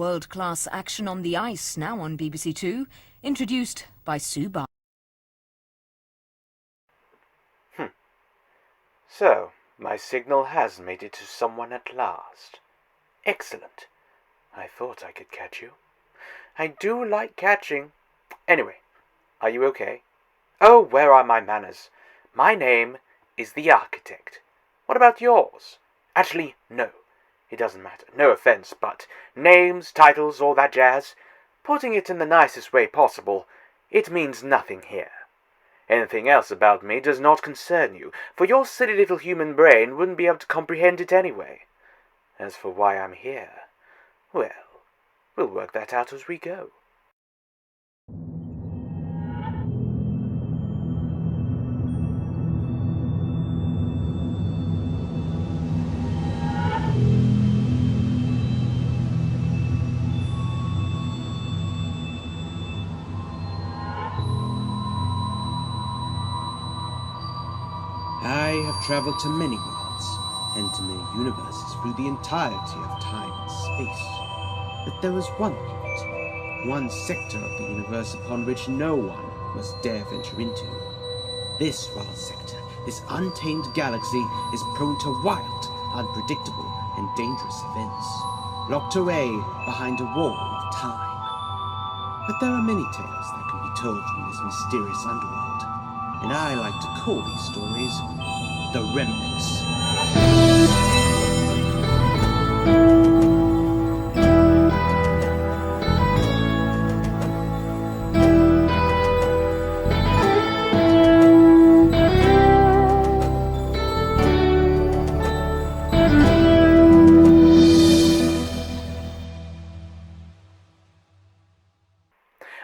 world-class action on the ice, now on BBC Two, introduced by Sue Bar. So, my signal has made it to someone at last. Excellent. I thought I could catch you. I do like catching. Anyway, are you okay? Oh, where are my manners? My name is the Arkytekt. What about yours? Actually, no. It doesn't matter. No offense, but names, titles, all that jazz, putting it in the nicest way possible, it means nothing here. Anything else about me does not concern you, for your silly little human brain wouldn't be able to comprehend it anyway. As for why I'm here, well, we'll work that out as we go. I have traveled to many worlds, and to many universes through the entirety of time and space. But there is one limit, one sector of the universe upon which no one must dare venture into. This wild sector, this untamed galaxy, is prone to wild, unpredictable, and dangerous events, locked away behind a wall of time. But there are many tales that can be told from this mysterious underworld, and I like to call these stories the Remnants.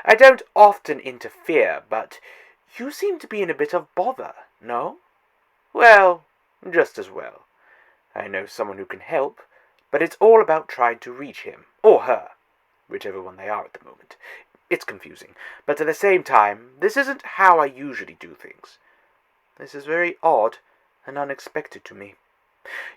I don't often interfere, but you seem to be in a bit of bother, no? Well, just as well. I know someone who can help, but it's all about trying to reach him, or her, whichever one they are at the moment. It's confusing, but at the same time, this isn't how I usually do things. This is very odd and unexpected to me.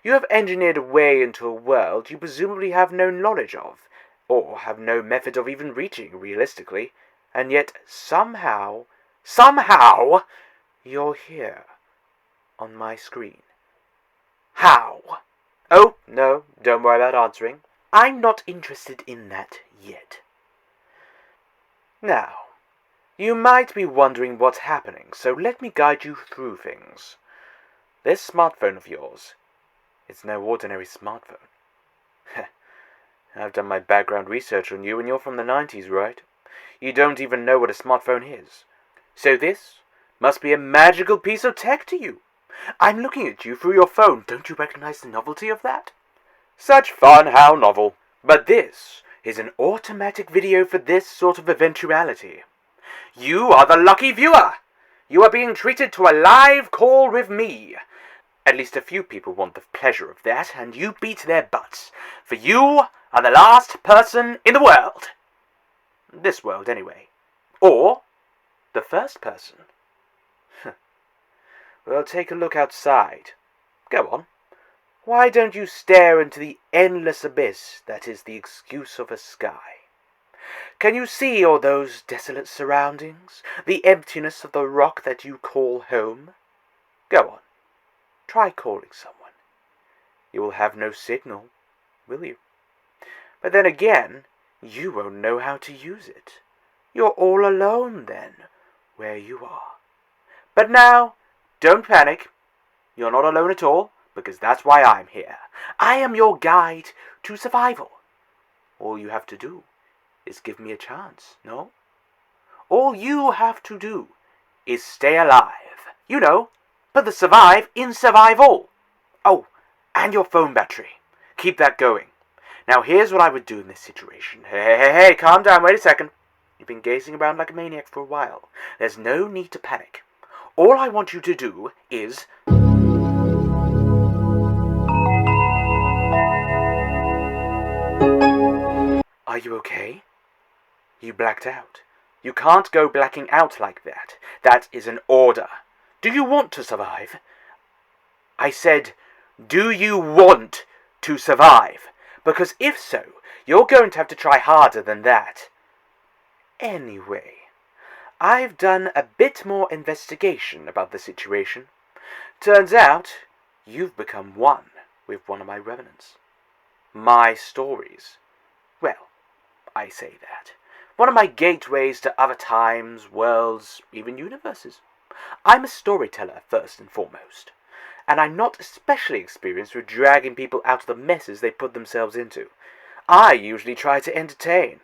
You have engineered a way into a world you presumably have no knowledge of, or have no method of even reaching, realistically, and yet somehow, you're here, on my screen. How? Oh, no, don't worry about answering. I'm not interested in that yet. Now, you might be wondering what's happening, so let me guide you through things. This smartphone of yours, it's no ordinary smartphone. I've done my background research on you, and you're from the 90s, right? You don't even know what a smartphone is. So this must be a magical piece of tech to you. I'm looking at you through your phone. Don't you recognize the novelty of that? Such fun, how novel. But this is an automatic video for this sort of eventuality. You are the lucky viewer. You are being treated to a live call with me. At least a few people want the pleasure of that, and you beat their butts. For you are the last person in the world. This world, anyway. Or the first person. Well, take a look outside. Go on. Why don't you stare into the endless abyss that is the excuse of a sky? Can you see all those desolate surroundings? The emptiness of the rock that you call home? Go on. Try calling someone. You will have no signal, will you? But then again, you won't know how to use it. You're all alone then, where you are. But now, don't panic. You're not alone at all, because that's why I'm here. I am your guide to survival. All you have to do is give me a chance, no? All you have to do is stay alive. You know, put the survive in survival. Oh, and your phone battery. Keep that going. Now here's what I would do in this situation. Hey, calm down, wait a second. You've been gazing around like a maniac for a while. There's no need to panic. All I want you to do is... Are you okay? You blacked out. You can't go blacking out like that. That is an order. Do you want to survive? I said, do you want to survive? Because if so, you're going to have to try harder than that. Anyway, I've done a bit more investigation about the situation. Turns out, you've become one with one of my revenants. My stories. Well, I say that. One of my gateways to other times, worlds, even universes. I'm a storyteller first and foremost, and I'm not especially experienced with dragging people out of the messes they put themselves into. I usually try to entertain.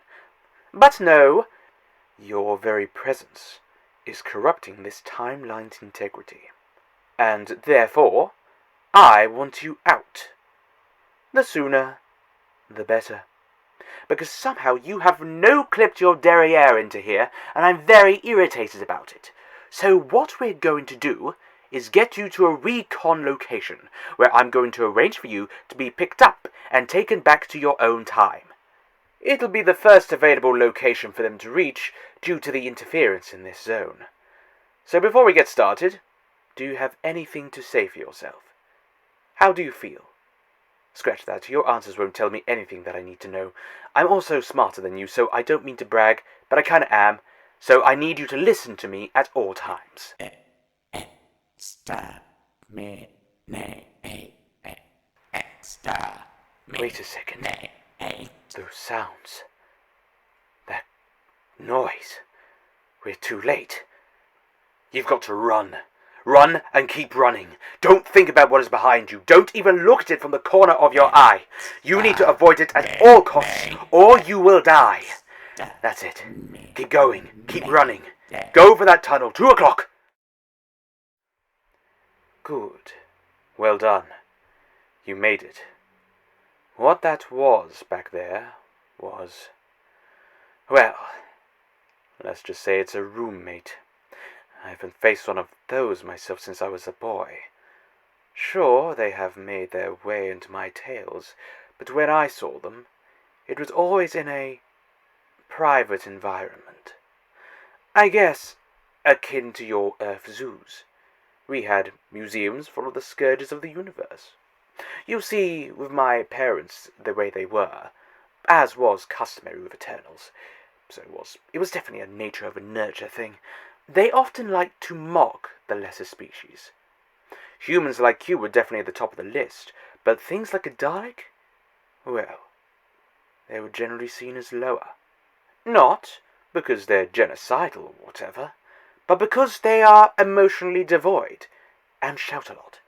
But no, your very presence is corrupting this timeline's integrity. And therefore, I want you out. The sooner, the better. Because somehow you have no-clipped your derriere into here, and I'm very irritated about it. So what we're going to do is get you to a recon location, where I'm going to arrange for you to be picked up and taken back to your own time. It'll be the first available location for them to reach due to the interference in this zone. So before we get started, do you have anything to say for yourself? How do you feel? Scratch that, your answers won't tell me anything that I need to know. I'm also smarter than you, so I don't mean to brag, but I kinda am, so I need you to listen to me at all times. Wait a second. Those sounds. That noise. We're too late. You've got to run. Run and keep running. Don't think about what is behind you. Don't even look at it from the corner of your eye. You need to avoid it at all costs, or you will die. That's it. Keep going. Keep running. Go for that tunnel. 2 o'clock. Good. Well done. You made it. What that was back there was... well, let's just say it's a roommate. I haven't faced one of those myself since I was a boy. Sure, they have made their way into my tales, but when I saw them, it was always in a private environment. I guess akin to your Earth zoos. We had museums full of the scourges of the universe. You see, with my parents the way they were, as was customary with Eternals, so it was definitely a nature over nurture thing. They often liked to mock the lesser species. Humans like you were definitely at the top of the list, but things like a Dalek, well, they were generally seen as lower. Not because they're genocidal or whatever, but because they are emotionally devoid and shout a lot.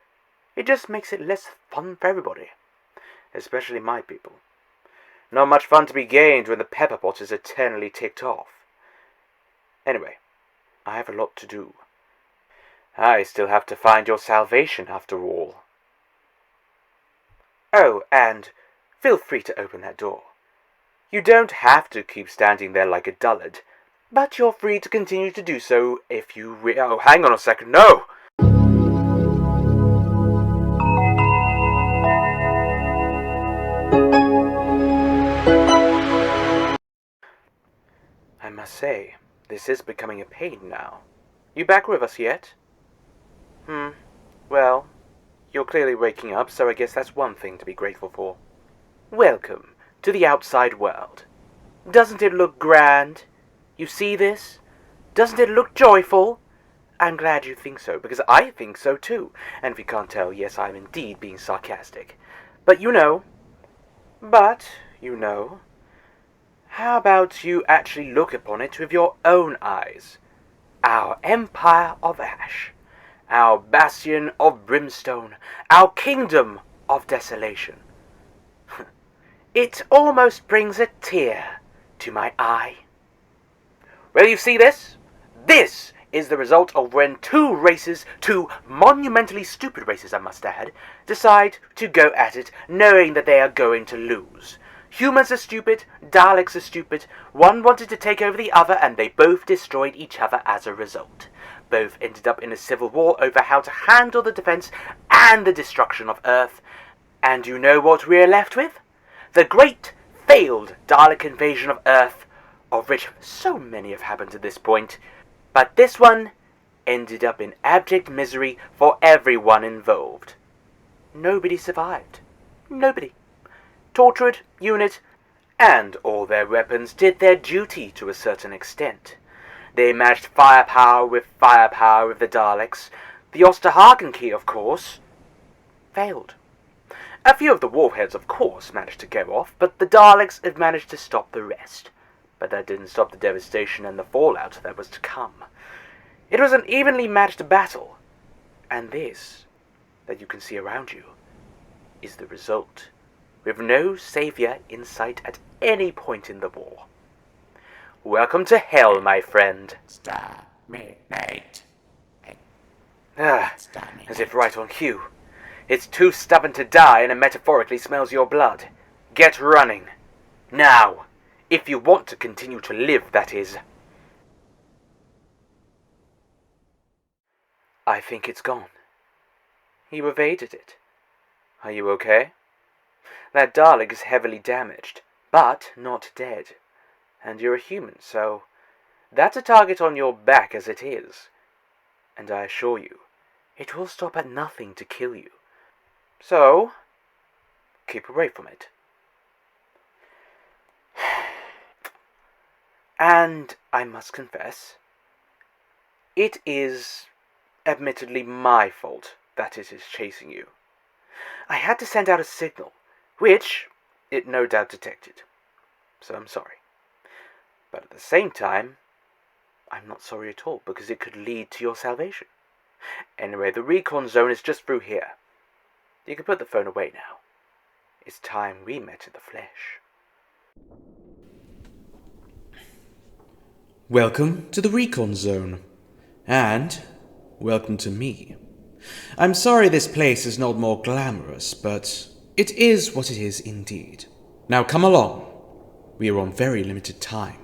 It just makes it less fun for everybody, especially my people. Not much fun to be gained when the pepper pot is eternally ticked off. Anyway, I have a lot to do. I still have to find your salvation after all. Oh, and feel free to open that door. You don't have to keep standing there like a dullard, but you're free to continue to do so if you oh, hang on a second, no! I must say, this is becoming a pain now. You back with us yet? Well, you're clearly waking up, so I guess that's one thing to be grateful for. Welcome to the outside world. Doesn't it look grand? You see this? Doesn't it look joyful? I'm glad you think so, because I think so too. And if you can't tell, yes, I'm indeed being sarcastic. But you know, how about you actually look upon it with your own eyes? Our Empire of Ash, our Bastion of Brimstone, our Kingdom of Desolation. It almost brings a tear to my eye. Well, you see this? This is the result of when two monumentally stupid races I must add, decide to go at it knowing that they are going to lose. Humans are stupid, Daleks are stupid, one wanted to take over the other and they both destroyed each other as a result. Both ended up in a civil war over how to handle the defense and the destruction of Earth. And you know what we're left with? The great failed Dalek invasion of Earth, of which so many have happened to this point. But this one ended up in abject misery for everyone involved. Nobody survived. Nobody. Tortured unit and all their weapons did their duty to a certain extent. They matched firepower with the Daleks. The Osterhagen key, of course, failed. A few of the warheads, of course, managed to go off, but the Daleks had managed to stop the rest. But that didn't stop the devastation and the fallout that was to come. It was an evenly matched battle, and this, that you can see around you, is the result, with no savior in sight at any point in the war. Welcome to hell, my friend. Exterminate. As if right on cue. It's too stubborn to die and it metaphorically smells your blood. Get running. Now. If you want to continue to live, that is. I think it's gone. You evaded it. Are you okay? That Dalek is heavily damaged, but not dead. And you're a human, so that's a target on your back as it is. And I assure you, it will stop at nothing to kill you. So, keep away from it. And I must confess, it is admittedly my fault that it is chasing you. I had to send out a signal, which it no doubt detected. So I'm sorry. But at the same time, I'm not sorry at all, because it could lead to your salvation. Anyway, the recon zone is just through here. You can put the phone away now. It's time we met in the flesh. Welcome to the recon zone. And welcome to me. I'm sorry this place is not more glamorous, but it is what it is indeed. Now come along. We are on very limited time.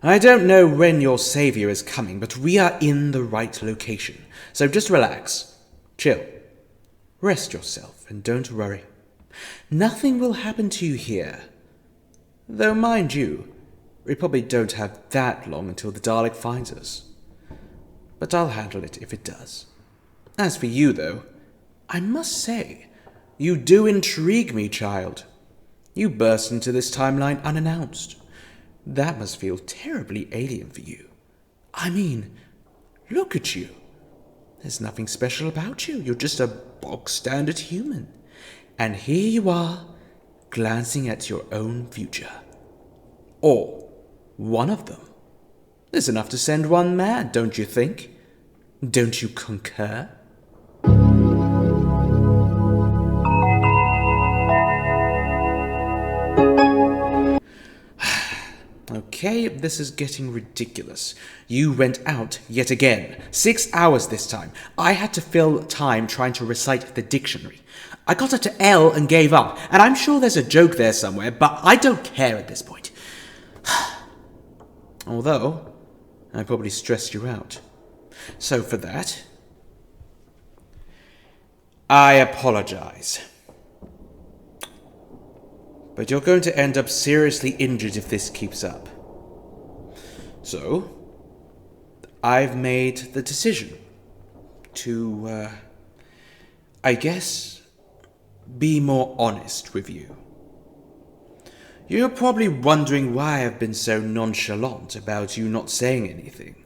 I don't know when your savior is coming, but we are in the right location. So just relax. Chill. Rest yourself and don't worry. Nothing will happen to you here. Though mind you, we probably don't have that long until the Dalek finds us. But I'll handle it if it does. As for you, though, I must say, you do intrigue me, child. You burst into this timeline unannounced. That must feel terribly alien for you. I mean, look at you. There's nothing special about you. You're just a bog-standard human. And here you are, glancing at your own future. Or one of them. There's enough to send one mad, don't you think? Don't you concur? Okay, this is getting ridiculous. You went out yet again. 6 hours this time. I had to fill time trying to recite the dictionary. I got up to L and gave up, and I'm sure there's a joke there somewhere, but I don't care at this point. Although, I probably stressed you out. So for that, I apologize. But you're going to end up seriously injured if this keeps up. So, I've made the decision to, I guess, be more honest with you. You're probably wondering why I've been so nonchalant about you not saying anything.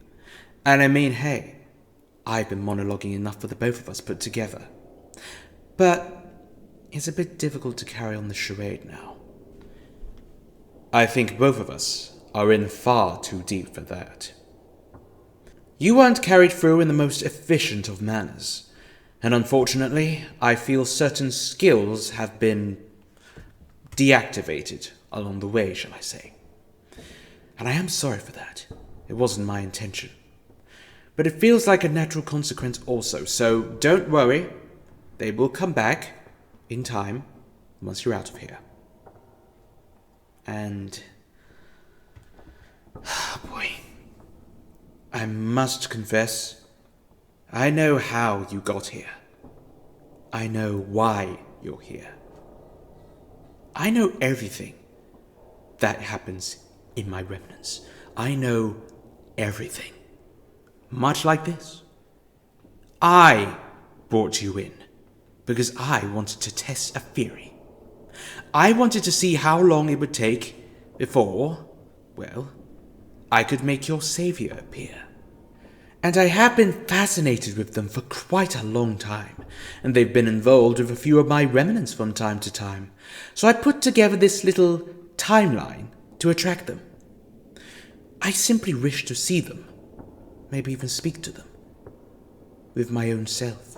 And I mean, hey, I've been monologuing enough for the both of us put together. But it's a bit difficult to carry on the charade now. I think both of us are in far too deep for that. You weren't carried through in the most efficient of manners, and unfortunately, I feel certain skills have been deactivated along the way, shall I say. And I am sorry for that. It wasn't my intention. But it feels like a natural consequence also, so don't worry. They will come back in time once you're out of here. And boy, I must confess, I know how you got here. I know why you're here. I know everything that happens in my remnants. I know everything. Much like this. I brought you in because I wanted to test a theory. I wanted to see how long it would take before, well, I could make your savior appear. And I have been fascinated with them for quite a long time, and they've been involved with a few of my remnants from time to time, so I put together this little timeline to attract them. I simply wish to see them, maybe even speak to them, with my own self.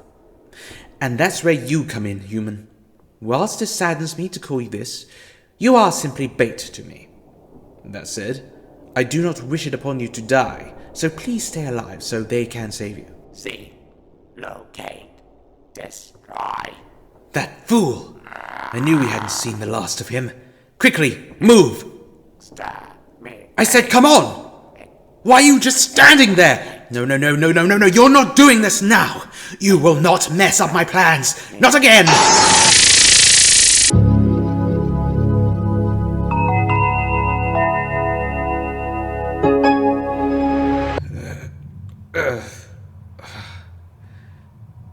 And that's where you come in, human. Whilst it saddens me to call you this, you are simply bait to me. That said, I do not wish it upon you to die, so please stay alive so they can save you. See, locate, destroy. That fool! I knew we hadn't seen the last of him. Quickly, move! Stop me. I said come on! Why are you just standing there? No, you're not doing this now! You will not mess up my plans! Not again!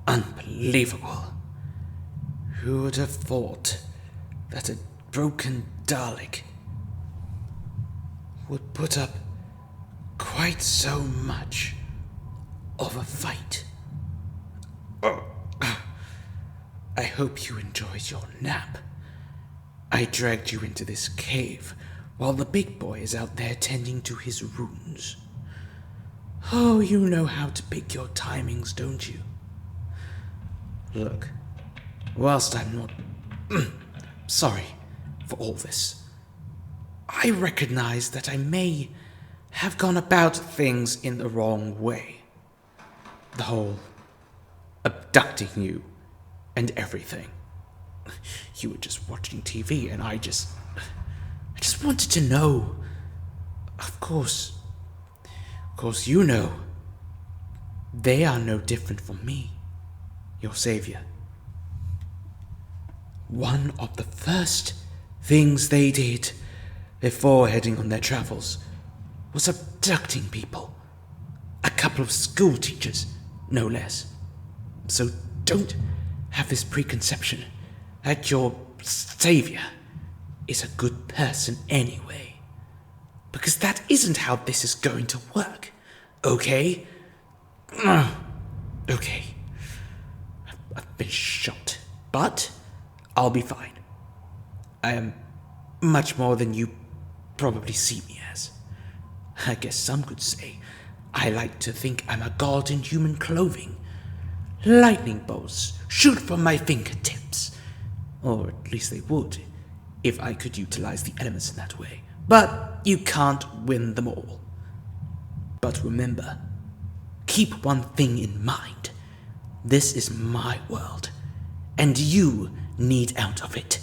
Unbelievable. Who would have thought that a broken Dalek would put up quite so much of a fight? I hope you enjoyed your nap. I dragged you into this cave while the big boy is out there tending to his wounds. Oh, you know how to pick your timings, don't you? Look, whilst I'm not sorry for all this, I recognize that I may have gone about things in the wrong way. The whole abducting you and everything. You were just watching TV and I just wanted to know. Of course, you know, they are no different from me, your savior. One of the first things they did before heading on their travels was abducting people. A couple of school teachers, no less. So don't have this preconception that your savior is a good person anyway. Because that isn't how this is going to work, okay? Okay. I've been shot, but I'll be fine. I am much more than you probably see me as. I guess some could say I like to think I'm a god in human clothing. Lightning bolts shoot from my fingertips. Or at least they would, if I could utilize the elements in that way. But you can't win them all. But remember, keep one thing in mind. This is my world, and you need out of it.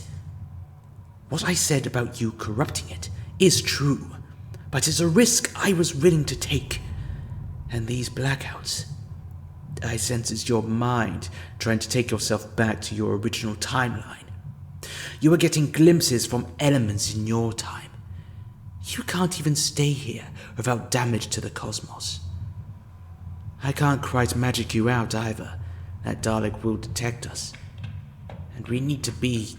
What I said about you corrupting it is true, but it's a risk I was willing to take. And these blackouts, I sense it's your mind trying to take yourself back to your original timeline. You are getting glimpses from elements in your time. You can't even stay here without damage to the cosmos. I can't quite magic you out either. That Dalek will detect us. And we need to be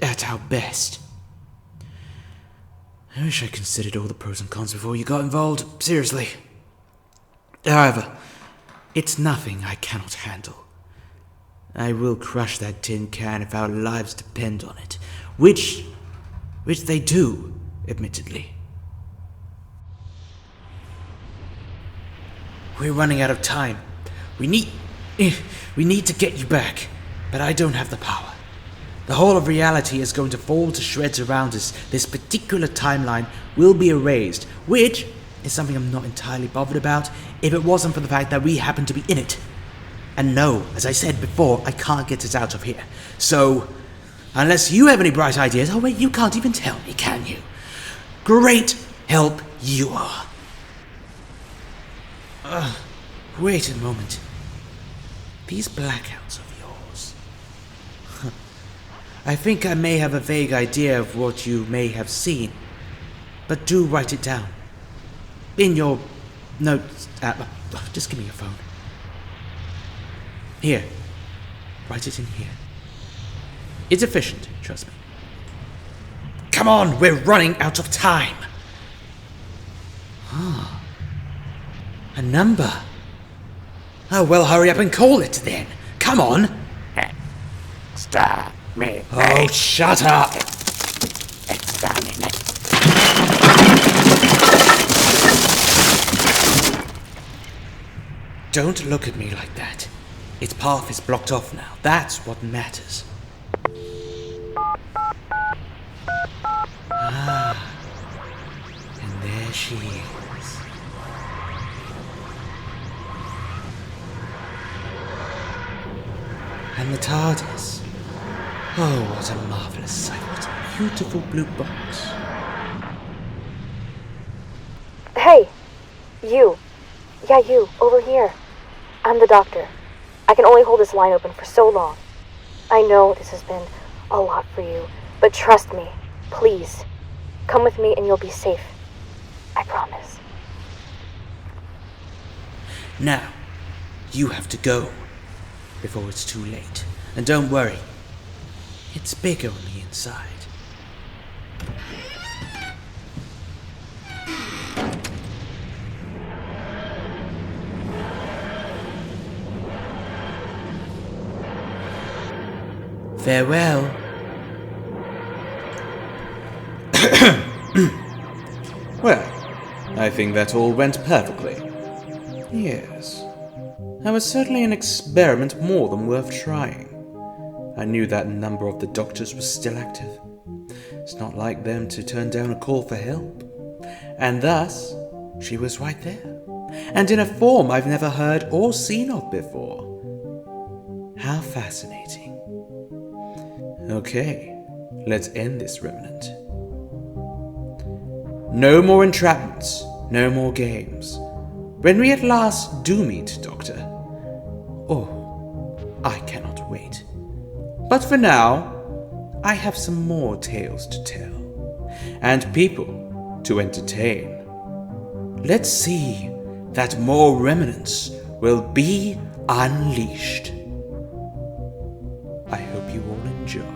at our best. I wish I considered all the pros and cons before you got involved, seriously. However, it's nothing I cannot handle. I will crush that tin can if our lives depend on it, which they do, admittedly. We're running out of time. We need to get you back, but I don't have the power. The whole of reality is going to fall to shreds around us. This particular timeline will be erased, which is something I'm not entirely bothered about if it wasn't for the fact that we happen to be in it. And no, as I said before, I can't get us out of here. So, unless you have any bright ideas, oh wait, you can't even tell me, can you? Great help you are. Wait a moment. These blackouts of yours. I think I may have a vague idea of what you may have seen, but do write it down. In your notes. Just give me your phone. Here. Write it in here. It's efficient, trust me. Come on, we're running out of time. A number. Oh, well, hurry up and call it then. Come on. Exterminate. Oh, shut up. Exterminate. Don't look at me like that. Its path is blocked off now. That's what matters. And there she is. And the TARDIS. Oh, what a marvelous sight. What a beautiful blue box. Hey! You. Yeah, you. Over here. I'm the doctor. I can only hold this line open for so long. I know this has been a lot for you, but trust me. Please. Come with me and you'll be safe. I promise. Now, you have to go before it's too late. And don't worry, it's bigger on the inside. Farewell. Well, I think that all went perfectly. Yes. That was certainly an experiment more than worth trying. I knew that a number of the doctors was still active. It's not like them to turn down a call for help. And thus, she was right there. And in a form I've never heard or seen of before. How fascinating. Okay, let's end this remnant. No more entrapments, no more games. When we at last do meet, Doctor. Oh, I cannot wait. But for now, I have some more tales to tell, and people to entertain. Let's see that more remnants will be unleashed. I hope you all enjoy.